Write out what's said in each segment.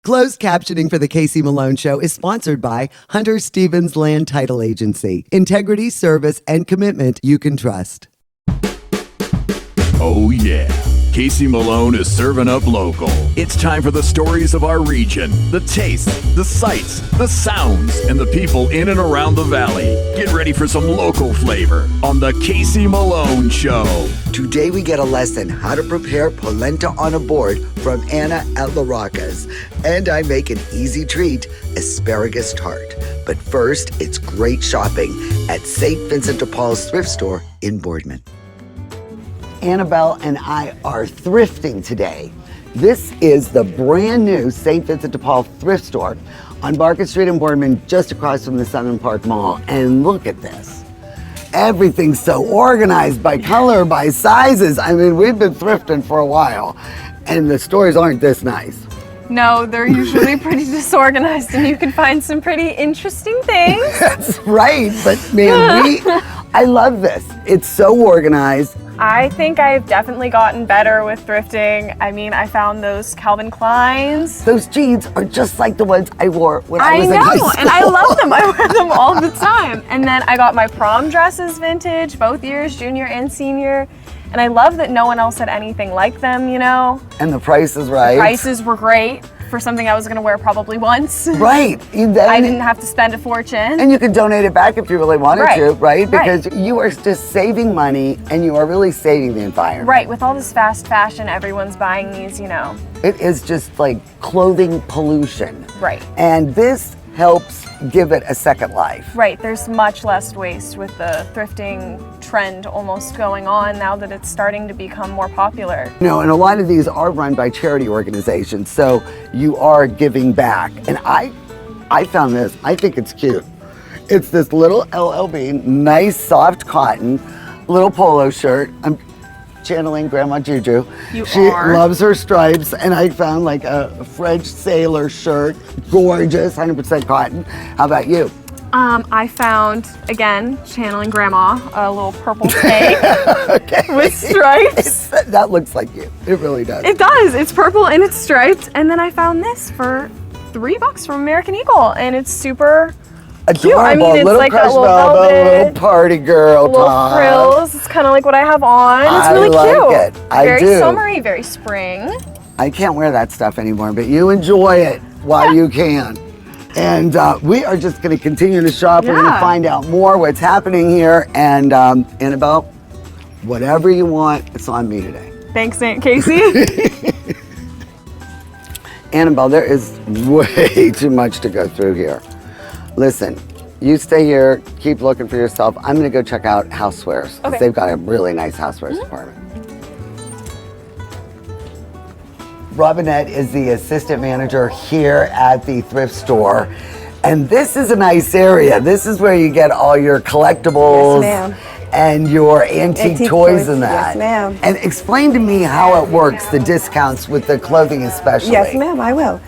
Closed captioning for the Casey Malone Show is sponsored by Hunter Stevens Land Title Agency. Integrity, service, and commitment you can trust. Oh yeah, Casey Malone is serving up local. It's time for the stories of our region, the tastes, the sights, the sounds, and the people in and around the valley. Get ready for some local flavor on the Casey Malone Show. Today we get a lesson how to prepare polenta on a board from Anna at La Rocca's. And I make an easy treat, asparagus tart. But first, it's great shopping at St. Vincent de Paul's thrift store in Boardman. Annabelle and I are thrifting today. This is the brand new St. Vincent de Paul thrift store on Barker Street in Boardman, just across from the Southern Park Mall. And look at this. Everything's so organized by color, by sizes. I mean, we've been thrifting for a while, and the stores aren't this nice. No, they're usually pretty disorganized, and you can find some pretty interesting things. That's right, but man, I love this. It's so organized. I think I've definitely gotten better with thrifting. I mean, I found those Calvin Kleins. Those jeans are just like the ones I wore when I was in high school. And I love them. I wear them all the time. And then I got my prom dresses vintage, both years, junior and senior. And I love that no one else had anything like them, you know? And the price is right. The prices were great for something I was gonna wear probably once. Right. I didn't have to spend a fortune. And you can donate it back if you really wanted to, right? Because Right. you are just saving money and you are really saving the environment. Right, with all this fast fashion, everyone's buying these, you know. It is just like clothing pollution. Right. And this helps give it a second life. Right, there's much less waste with the thrifting trend almost going on now that it's starting to become more popular. You know, and a lot of these are run by charity organizations, so you are giving back. And I found this, I think it's cute. It's this little LLB, nice soft cotton, little polo shirt. I'm channeling Grandma Juju. She loves her stripes, and I found like a French sailor shirt, gorgeous, 100% cotton. How about you? I found, again, channeling Grandma, a little purple cake with stripes. That looks like you. It really does. It does. It's purple and it's striped. And then I found this for $3 from American Eagle, and it's super cute. Adorable. I mean, it's little like a crushed little velvet, velvet, little party girl little top. frills. It's kind of like what I have on. It's I really like cute. it. I very do. summery, very spring. I can't wear that stuff anymore, but you enjoy it while you can. And we are just going to continue to shop. We're going to find out more what's happening here. And Annabelle, whatever you want, it's on me today. Thanks, Aunt Casey. Annabelle, there is way too much to go through here. Listen, you stay here, keep looking for yourself. I'm going to go check out housewares. Okay. They've got a really nice housewares department. Robinette is the assistant manager here at the thrift store. And this is a nice area. This is where you get all your collectibles and your antique toys and that. Yes, ma'am. And explain to me how it works, the discounts with the clothing especially. Yes, ma'am, I will.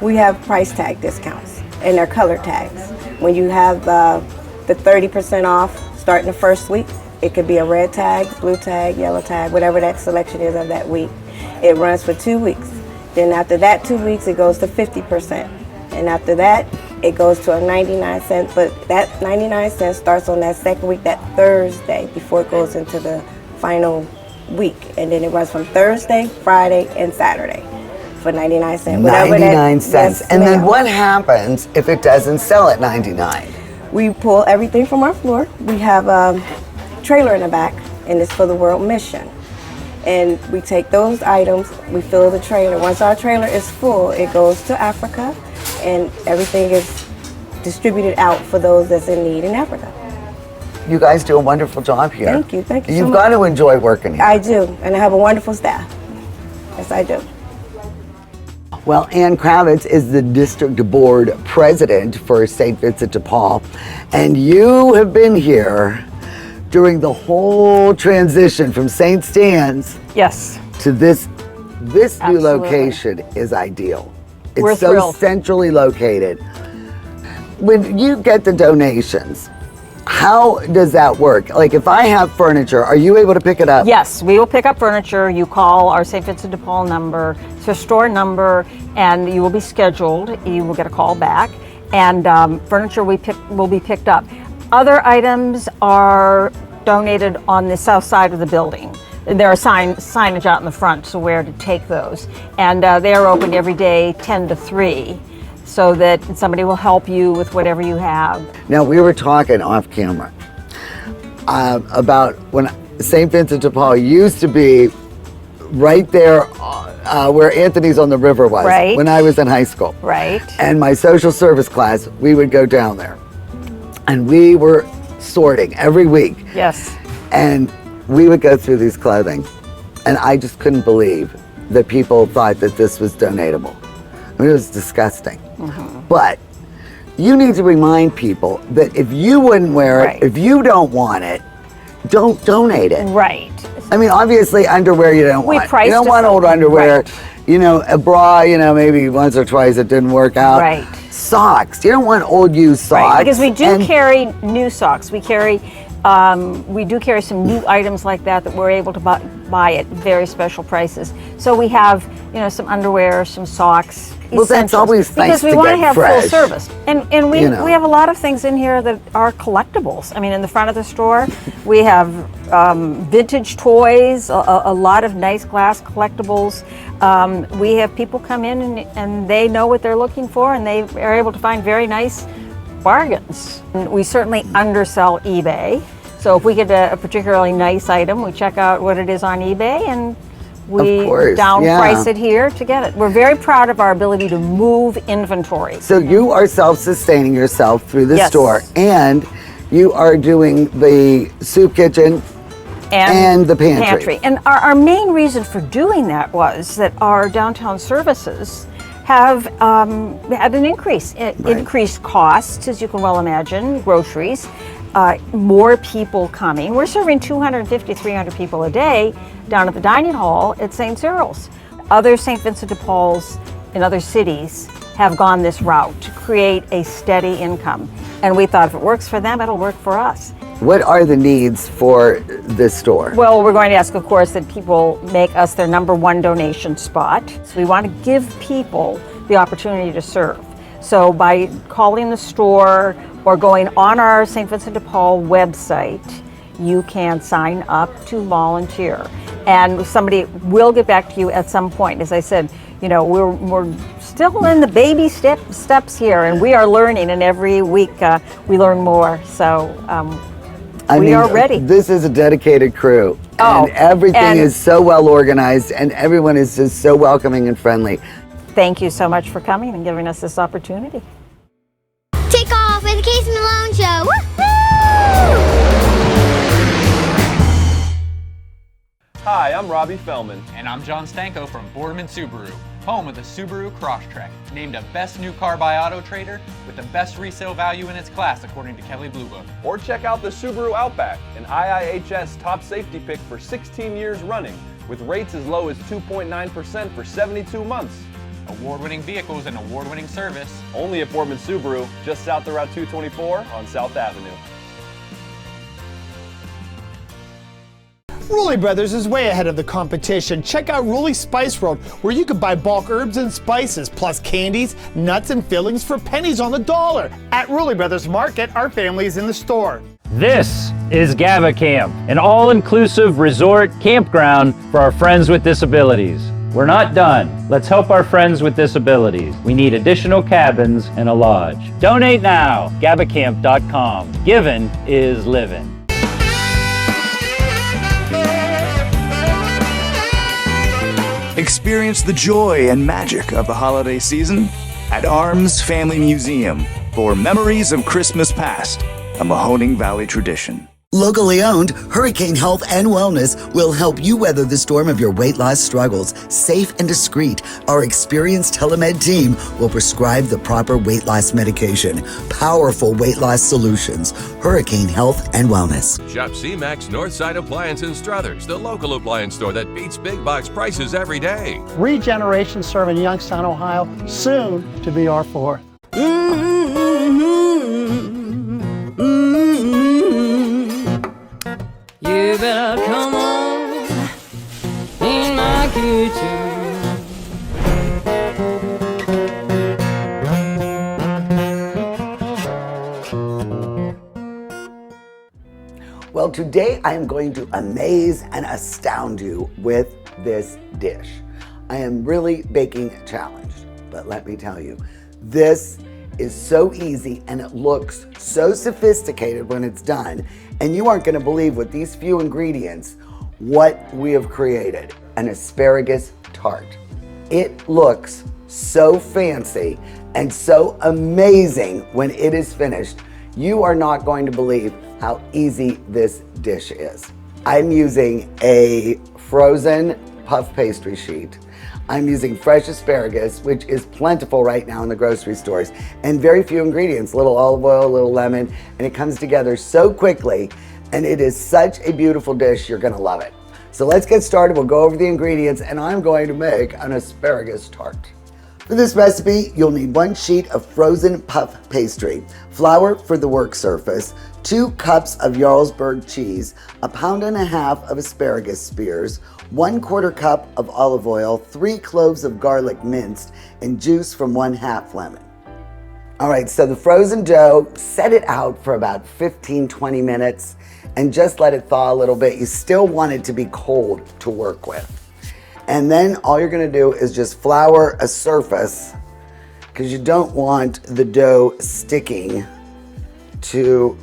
We have price tag discounts, and they're color tags. When you have the 30% off starting the first week, it could be a red tag, blue tag, yellow tag, whatever that selection is of that week. It runs for 2 weeks. Then after that 2 weeks, it goes to 50%. And after that, it goes to a 99 cents, but that 99 cents starts on that second week, that Thursday, before it goes into the final week. And then it runs from Thursday, Friday, and Saturday for 99 cents. 99 cents. Yes, and then ma'am. what happens if it doesn't sell at 99? We pull everything from our floor. We have a trailer in the back, and it's for the World Mission. And we take those items, we fill the trailer. Once our trailer is full, it goes to Africa, and everything is distributed out for those that's in need in Africa. You guys do a wonderful job here. Thank you so much. You've got to enjoy working here. I do, and I have a wonderful staff. Yes, I do. Well, Ann Kravitz is the district board president for St. Vincent de Paul, and you have been here during the whole transition from St. Stan's Yes. to this new Absolutely. location is ideal. It's We're so thrilled. centrally located. When you get the donations, How does that work? Like if I have furniture, are you able to pick it up? Yes, we will pick up furniture. You call our St. Vincent de Paul number, it's a store number, and you will be scheduled. You will get a call back, and furniture will be picked up. Other items are donated on the south side of the building. There are signage out in the front, so where to take those. And they are open every day, 10 to 3, so that somebody will help you with whatever you have. Now, we were talking off camera about when St. Vincent de Paul used to be right there where Anthony's on the River was Right. when I was in high school. Right. And my social service class, we would go down there. And we were sorting every week. Yes. And we would go through these clothing. And I just couldn't believe that people thought that this was donatable. I mean, it was disgusting. But you need to remind people that if you wouldn't wear it, Right. if you don't want it, don't donate it. Right. I mean, obviously underwear you don't We want. priced You don't it want so- old underwear. Right. You know, a bra, you know, maybe once or twice it didn't work out. Right. Socks. You don't want old used socks. Right, because we do And carry new socks. We do carry some new items like that we're able to buy at very special prices. So we have, some underwear, some socks. Well, that's essentials, always nice because we to want to get have fresh. full service. And we You know. we have a lot of things in here that are collectibles. I mean, in the front of the store, we have vintage toys, a lot of nice glass collectibles. We have people come in and they know what they're looking for, and they are able to find very nice bargains. And we certainly undersell eBay. So if we get a particularly nice item, we check out what it is on eBay, and we Of course, downprice yeah. it here to get it. We're very proud of our ability to move inventory. So you are self-sustaining yourself through the Yes. store, and you are doing the soup kitchen and the pantry. And our main reason for doing that was that our downtown services have had an increase. Increased costs, as you can well imagine, groceries, more people coming. We're serving 250, 300 people a day down at the dining hall at St. Cyril's. Other St. Vincent de Paul's in other cities have gone this route to create a steady income. And we thought if it works for them, it'll work for us. What are the needs for this store? Well, we're going to ask, of course, that people make us their #1 donation spot. So we want to give people the opportunity to serve. So by calling the store or going on our St. Vincent de Paul website, you can sign up to volunteer. And somebody will get back to you at some point. As I said, we're still in the baby steps here, and we are learning, and every week we learn more. So we are ready. This is a dedicated crew, and everything is so well organized, and everyone is just so welcoming and friendly. Thank you so much for coming and giving us this opportunity. Take off with the Casey Malone Show. Woo-hoo! Hi, I'm Robbie Fellman. And I'm John Stanko from Boardman Subaru, home of the Subaru Crosstrek, named a Best New Car by Auto Trader with the best resale value in its class according to Kelley Blue Book. Or check out the Subaru Outback, an IIHS top safety pick for 16 years running, with rates as low as 2.9% for 72 months. Award-winning vehicles and award-winning service. Only at Boardman Subaru, just south of Route 224 on South Avenue. Rulli Brothers is way ahead of the competition. Check out Rulli Spice World, where you can buy bulk herbs and spices, plus candies, nuts, and fillings for pennies on the dollar. At Rulli Brothers Market, our family is in the store. This is Gava Camp, an all-inclusive resort campground for our friends with disabilities. We're not done. Let's help our friends with disabilities. We need additional cabins and a lodge. Donate now, gavacamp.com. Giving is living. Experience the joy and magic of the holiday season at Arms Family Museum for Memories of Christmas Past, a Mahoning Valley tradition. Locally owned, Hurricane Health and Wellness will help you weather the storm of your weight loss struggles. Safe and discreet, our experienced telemed team will prescribe the proper weight loss medication. Powerful weight loss solutions. Hurricane Health and Wellness. Shop C-Max Northside Appliance in Struthers, the local appliance store that beats big box prices every day. 3 generations serving Youngstown, Ohio, soon to be our 4th. Well, today I am going to amaze and astound you with this dish. I am really baking challenged, but let me tell you, this is so easy and it looks so sophisticated when it's done, and you aren't going to believe with these few ingredients what we have created: an asparagus tart. It looks so fancy and so amazing when it is finished. You are not going to believe how easy this dish is. I'm using a frozen puff pastry sheet. I'm using fresh asparagus, which is plentiful right now in the grocery stores, and very few ingredients, little olive oil, a little lemon, and it comes together so quickly, and it is such a beautiful dish, you're gonna love it. So let's get started. We'll go over the ingredients, and I'm going to make an asparagus tart. For this recipe, you'll need 1 sheet of frozen puff pastry, flour for the work surface, 2 cups of Jarlsberg cheese, 1.5 pounds of asparagus spears, 1/4 cup of olive oil, 3 cloves of garlic minced, and juice from 1/2 lemon. All right, so the frozen dough, set it out for about 15-20 minutes and just let it thaw a little bit. You still want it to be cold to work with. And then all you're gonna do is just flour a surface, because you don't want the dough sticking to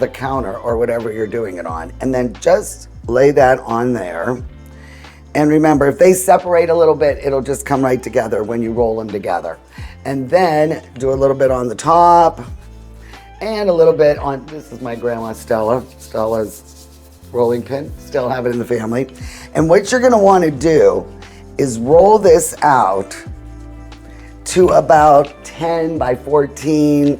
the counter or whatever you're doing it on. And then just lay that on there. And remember, if they separate a little bit, it'll just come right together when you roll them together. And then do a little bit on the top and a little bit on, this is my grandma Stella's rolling pin, still have it in the family. And what you're gonna wanna do is roll this out to about 10 by 14.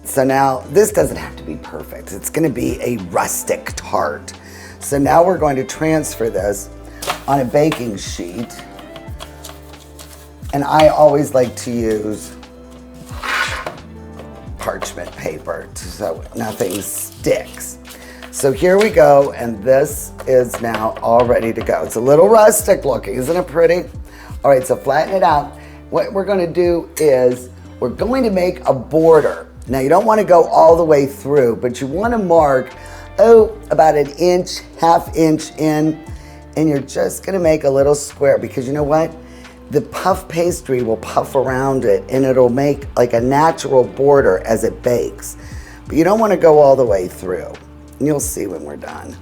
So now this doesn't have to be perfect. It's gonna be a rustic tart. So now we're going to transfer this on a baking sheet. And I always like to use parchment paper so nothing sticks. So here we go, and this is now all ready to go. It's a little rustic looking, isn't it pretty? All right, so flatten it out. What we're gonna do is we're going to make a border. Now you don't wanna go all the way through, but you wanna mark, about 1 inch, 1/2 inch in, and you're just gonna make a little square, because you know what? The puff pastry will puff around it and it'll make like a natural border as it bakes. But you don't wanna go all the way through. And you'll see when we're done.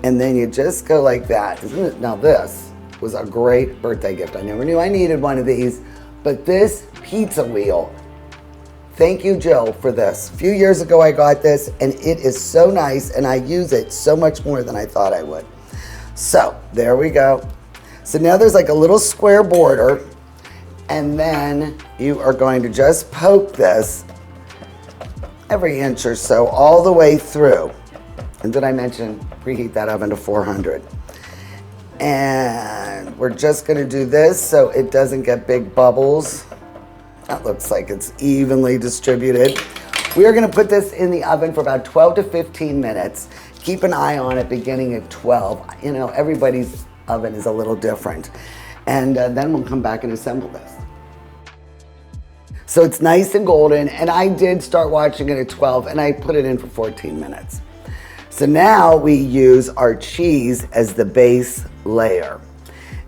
And then you just go like that. Isn't it? Now this was a great birthday gift. I never knew I needed one of these, but this pizza wheel, thank you, Jill, for this. A few years ago I got this, and it is so nice, and I use it so much more than I thought I would. So there we go. So now there's like a little square border, and then you are going to just poke this every inch or so all the way through. And did I mention preheat that oven to 400? And we're just gonna do this so it doesn't get big bubbles. That looks like it's evenly distributed. We are gonna put this in the oven for about 12 to 15 minutes. Keep an eye on it beginning at 12. You know, everybody's oven is a little different. And then we'll come back and assemble this. So it's nice and golden, and I did start watching it at 12, and I put it in for 14 minutes. So now we use our cheese as the base layer,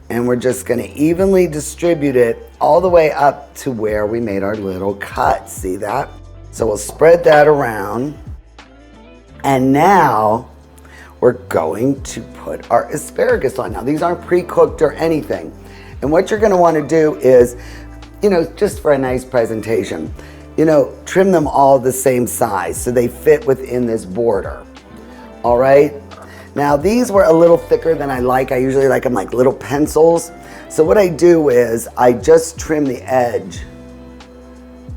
and we're just gonna evenly distribute it all the way up to where we made our little cut. See that? So we'll spread that around, and now we're going to put our asparagus on. Now these aren't pre-cooked or anything, and what you're gonna wanna do is, you know, just for a nice presentation, you know, trim them all the same size so they fit within this border. All right? Now these were a little thicker than I like. I usually like them like little pencils. So what I do is I just trim the edge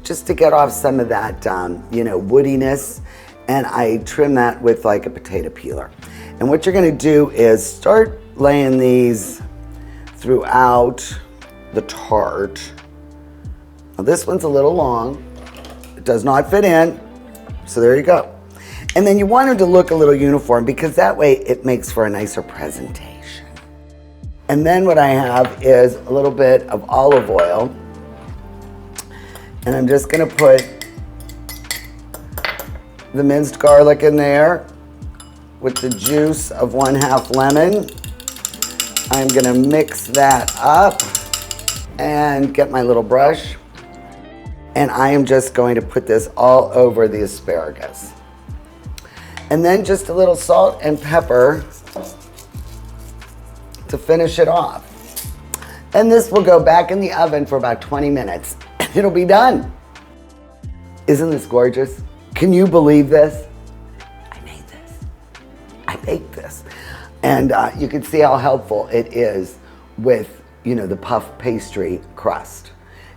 just to get off some of that, you know, woodiness, and I trim that with like a potato peeler. And what you're gonna do is start laying these throughout the tart. Now this one's a little long. It does not fit in, so there you go. And then you want them to look a little uniform, because that way it makes for a nicer presentation. And then what I have is a little bit of olive oil, and I'm just gonna put the minced garlic in there, with the juice of 1/2 lemon. I'm gonna mix that up and get my little brush. And I am just going to put this all over the asparagus. And then just a little salt and pepper to finish it off. And this will go back in the oven for about 20 minutes. It'll be done. Isn't this gorgeous? Can you believe this? I made this. I baked this. And you can see how helpful it is with, you know, the puff pastry crust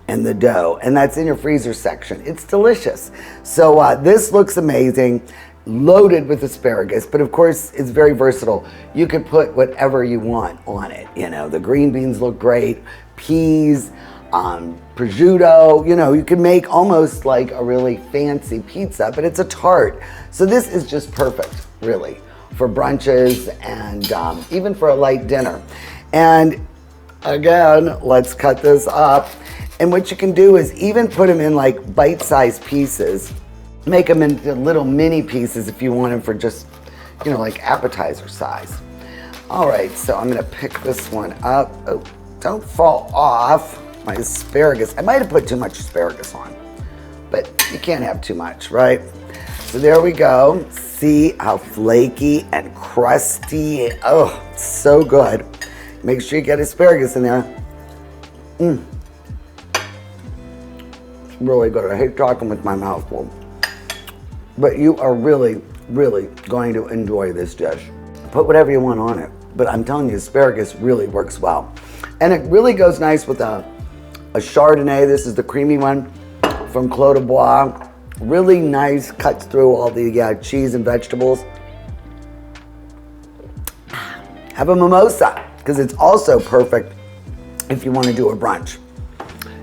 and the dough. And that's in your freezer section. It's delicious. So this looks amazing, loaded with asparagus, but of course it's very versatile. You can put whatever you want on it. You know, the green beans look great, peas, prosciutto, you know, you can make almost like a really fancy pizza, but it's a tart. So this is just perfect, really, for brunches and even for a light dinner. And again, let's cut this up. And what you can do is even put them in like bite-sized pieces. Make them into little mini pieces if you want them for just, you know, like appetizer size. All right, so I'm gonna pick this one up. Oh, don't fall off my asparagus. I might have put too much asparagus on, but you can't have too much, right? So there we go. See how flaky and crusty. Oh, so good. Make sure you get asparagus in there. Really good. I hate talking with my mouth full. But you are really, really going to enjoy this dish. Put whatever you want on it. But I'm telling you, asparagus really works well. And it really goes nice with a Chardonnay. This is the creamy one from Clos de Bois. Really nice, cuts through all the cheese and vegetables. Have a mimosa, because it's also perfect if you want to do a brunch.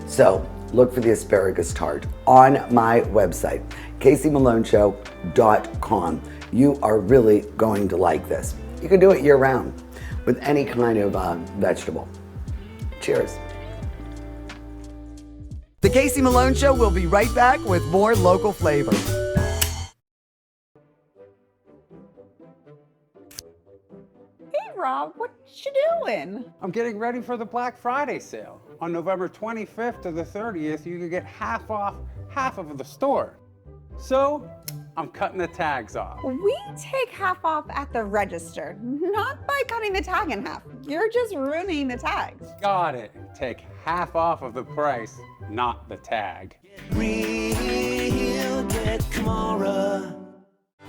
So look for the asparagus tart on my website, CaseyMaloneShow.com. You are really going to like this. You can do it year round with any kind of vegetable. Cheers. The Casey Malone Show will be right back with more local flavor. Hey Rob, what you doing? I'm getting ready for the Black Friday sale. On November 25th to the 30th, you can get half off half of the store. So, I'm cutting the tags off. We take half off at the register, not by cutting the tag in half. You're just ruining the tags. Got it. Take half off of the price, not the tag.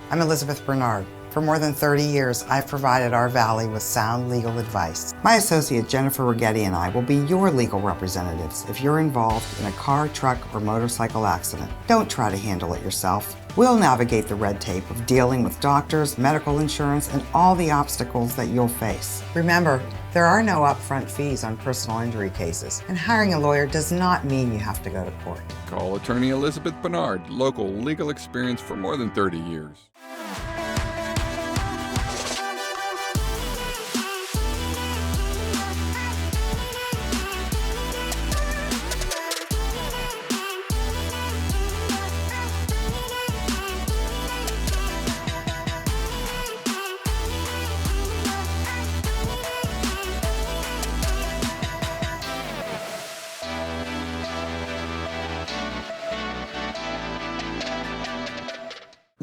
I'm Elizabeth Bernard. For more than 30 years, I've provided our Valley with sound legal advice. My associate Jennifer Righetti and I will be your legal representatives if you're involved in a car, truck, or motorcycle accident. Don't try to handle it yourself. We'll navigate the red tape of dealing with doctors, medical insurance, and all the obstacles that you'll face. Remember, there are no upfront fees on personal injury cases, and hiring a lawyer does not mean you have to go to court. Call attorney Elizabeth Bernard, local legal experience for more than 30 years.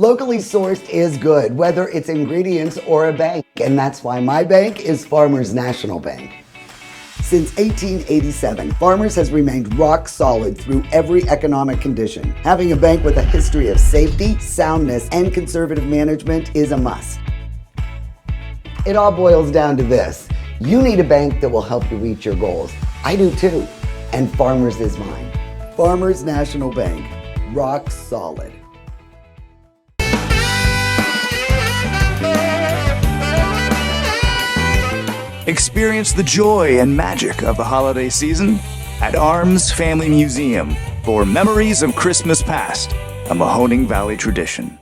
Locally sourced is good, whether it's ingredients or a bank, and that's why my bank is Farmers National Bank. Since 1887, Farmers has remained rock solid through every economic condition. Having a bank with a history of safety, soundness, and conservative management is a must. It all boils down to this. You need a bank that will help you reach your goals. I do too, and Farmers is mine. Farmers National Bank, rock solid. Experience the joy and magic of the holiday season at Arms Family Museum for Memories of Christmas Past, a Mahoning Valley tradition.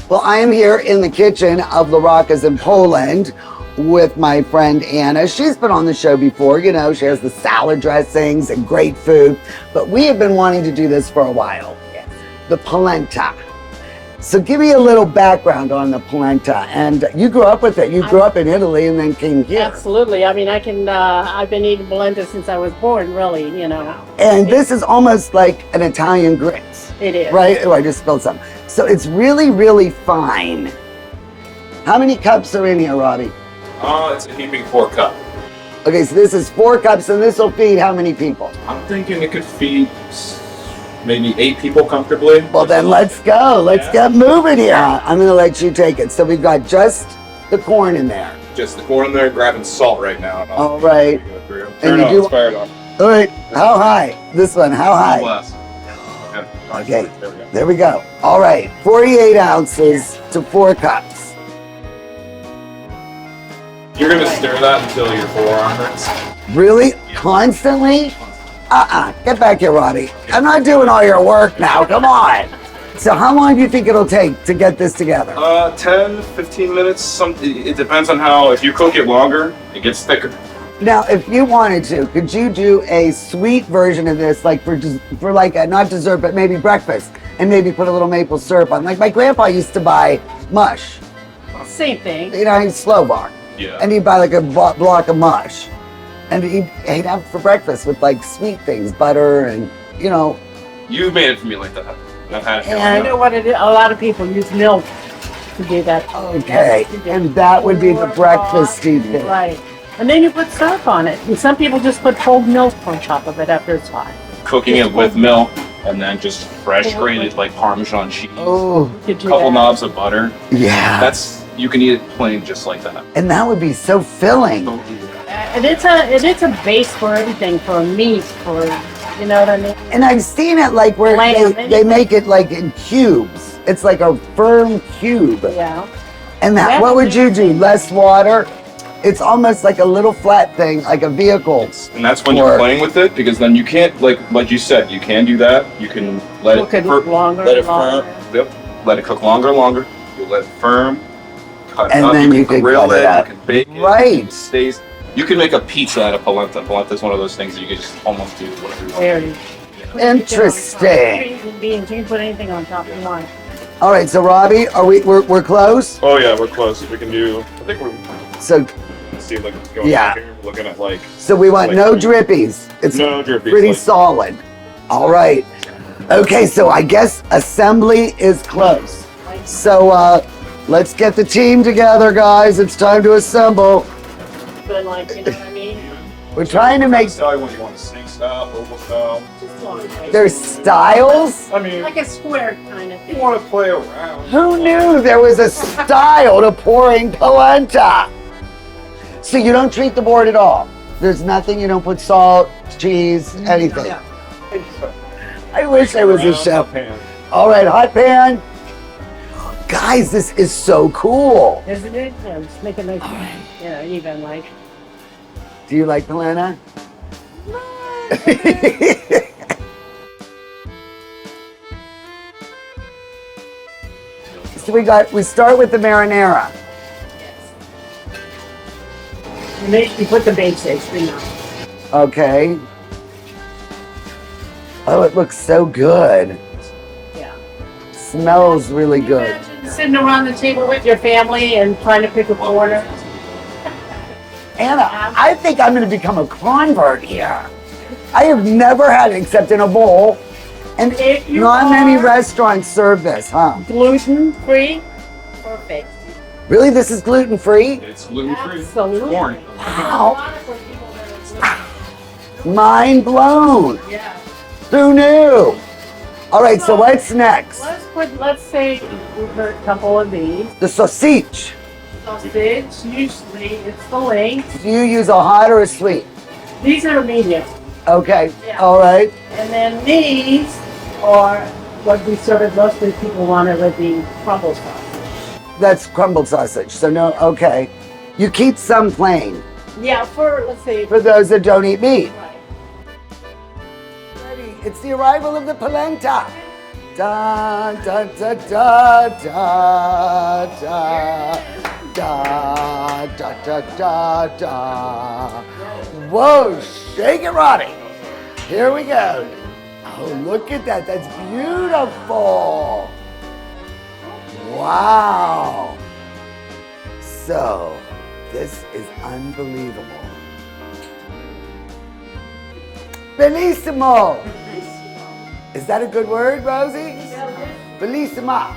Well, I am here in the kitchen of La Rocca's in Poland with my friend Anna. She's been on the show before, you know, she has the salad dressings and great food, but we have been wanting to do this for a while. Yes. The polenta. So give me a little background on the polenta. And you grew up with it. You grew up in Italy and then came here. Absolutely. I mean, I've been eating polenta since I was born, really, you know. And this is almost like an Italian grits. It is. Right? Oh, I just spilled some. So it's really, really fine. How many cups are in here, Robbie? It's a heaping 4 cup. Okay, so this is 4 cups, and this will feed how many people? I'm thinking it could feed maybe 8 people comfortably. Well, then let's go. Let's get moving here. I'm going to let you take it. So we've got just the corn in there. Just the corn in there, grabbing salt right now. All right. Turn it on, it's fired on. All right. How high? This one, how high? Less. Okay. There we go. All right. 48 ounces to 4 cups. You're going to stir that until your forearm hurts. Really? Constantly? Get back here, Roddy. I'm not doing all your work now. Come on. So how long do you think it'll take to get this together? 10, 15 minutes. It depends on how, if you cook it longer, it gets thicker. Now, if you wanted to, could you do a sweet version of this, like for like a, not dessert, but maybe breakfast, and maybe put a little maple syrup on? Like my grandpa used to buy mush. Same thing. You know, he's slow bar. Yeah. And he'd buy like a block of mush. And he'd have it for breakfast with like sweet things, butter and, you know. You made it for me like that. I've had it. And you know what it is? A lot of people use milk to do that. Okay, and that would be the breakfasty thing. Right. And then you put syrup on it. And some people just put cold milk on top of it after it's hot. Cooking it with milk and then just fresh grated like Parmesan cheese. Oh. A couple knobs of butter. Yeah. You can eat it plain just like that. And that would be so filling. And it's a base for everything, for meat, for, you know what I mean? And I've seen it like where they make it like in cubes. It's like a firm cube. Yeah. And that, what would you do? Less water? It's almost like a little flat thing, like a vehicle. And that's when you're playing with it, because then you can't, like you said, you can do that. You can let it longer, let it firm. Yep. Let it cook longer and longer. You let it firm. Cut and it up. then you can can grill cut it up. You can bake it. Right. It stays. You can make a pizza out of polenta. Polenta is one of those things that you can just almost do whatever you want. Interesting. You can put anything on top you want. All right, so Robbie, we're close? Oh yeah, we're close. We can do. I think we're. So. Let's see, like it's going Yeah. here. We're looking at like. So we want like no drippies. It's no drippies, pretty like- solid. All right. Okay, so I guess assembly is close. So let's get the team together, guys. It's time to assemble. But like, you know what I mean? We're trying to make. Style when you want a snake style, oval style. There's styles? I mean, like a square kind of. You want to play around. Who knew there was a style to pouring polenta? So you don't treat the board at all? There's nothing, you don't put salt, cheese, anything? I wish I was a chef. All right, hot pan. Guys, this is so cool. Isn't it? Yeah, just make it nice, you know, even like. Do you like polenta? So we start with the marinara. You put the basics, you know. Okay. Oh, it looks so good. Yeah. Smells really good. Sitting around the table with your family and trying to pick a corner. Anna, I think I'm going to become a convert here. I have never had it except in a bowl. And not many restaurants serve this, huh? Gluten-free, perfect. Really? This is gluten-free? It's gluten-free. Absolutely. Corn. Wow. Mind blown. Yeah. Who knew? All right, so what's next? Let's say we put a couple of these. The sausage. Sausage, usually it's the length. Do you use a hot or a sweet? These are medium. Okay, Yeah. all right. And then these are what we sort of most of the people wanted with the crumble sausage. That's crumbled sausage, so no, okay. You keep some plain. Yeah, let's say. For those that don't eat meat. Right. Ready, it's the arrival of the polenta. Da da da da da da da da da da da. Whoa, shake it, Roddy. Here we go. Oh, look at that. That's beautiful. Wow. So, this is unbelievable. Bellissimo. Is that a good word, Rosie? Bellissima.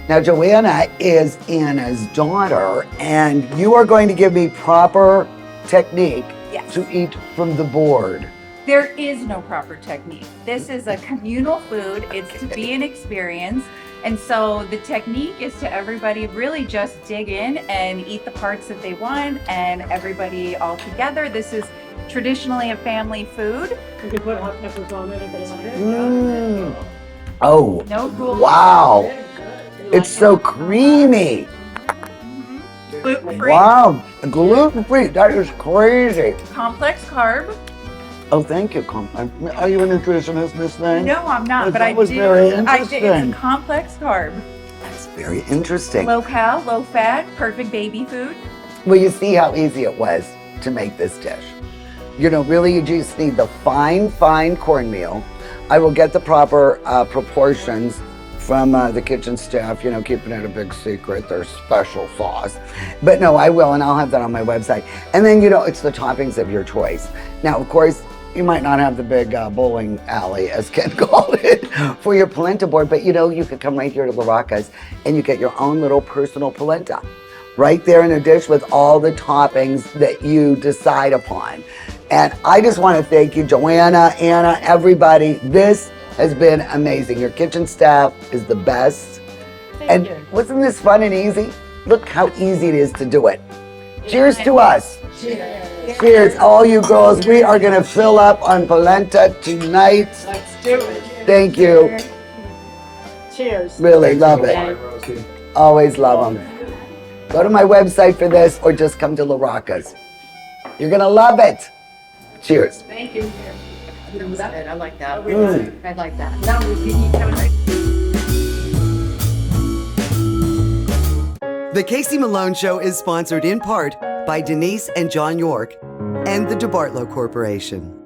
Now, Joanna is Anna's daughter, and you are going to give me proper technique to eat from the board. There is no proper technique. This is a communal food. It's to be an experience. And so the technique is to everybody really just dig in and eat the parts that they want, and everybody all together. This is traditionally a family food. You can put hot peppers on it if you want it. Oh, No rules. wow. It's so creamy. Gluten-free. Wow, gluten-free. That is crazy. Complex carb. Oh, thank you. Are you a nutritionist, Miss Thing? No, I'm not, but I That was do. very It's interesting. a complex carb. That's very interesting. Low cal, low fat, perfect baby food. Well, you see how easy it was to make this dish. You know, really, you just need the fine cornmeal. I will get the proper proportions from the kitchen staff, you know, keeping it a big secret, their special sauce. But no, I will, and I'll have that on my website. And then, you know, it's the toppings of your choice. Now, of course, you might not have the big bowling alley, as Ken called it, for your polenta board, but you know, you could come right here to La Rocca's and you get your own little personal polenta right there in a dish with all the toppings that you decide upon. And I just want to thank you, Joanna, Anna, everybody. This has been amazing. Your kitchen staff is the best. And wasn't this fun and easy? Look how easy it is to do it. Cheers to us. Cheers, all you girls. We are going to fill up on polenta tonight. Let's do it. Thank you. Cheers. Really love it. Always love them. Go to my website for this or just come to La Rocca's. You're going to love it. Cheers. Thank you. I like that. Mm. I like that. The Casey Malone Show is sponsored in part by Denise and John York and the DeBartolo Corporation.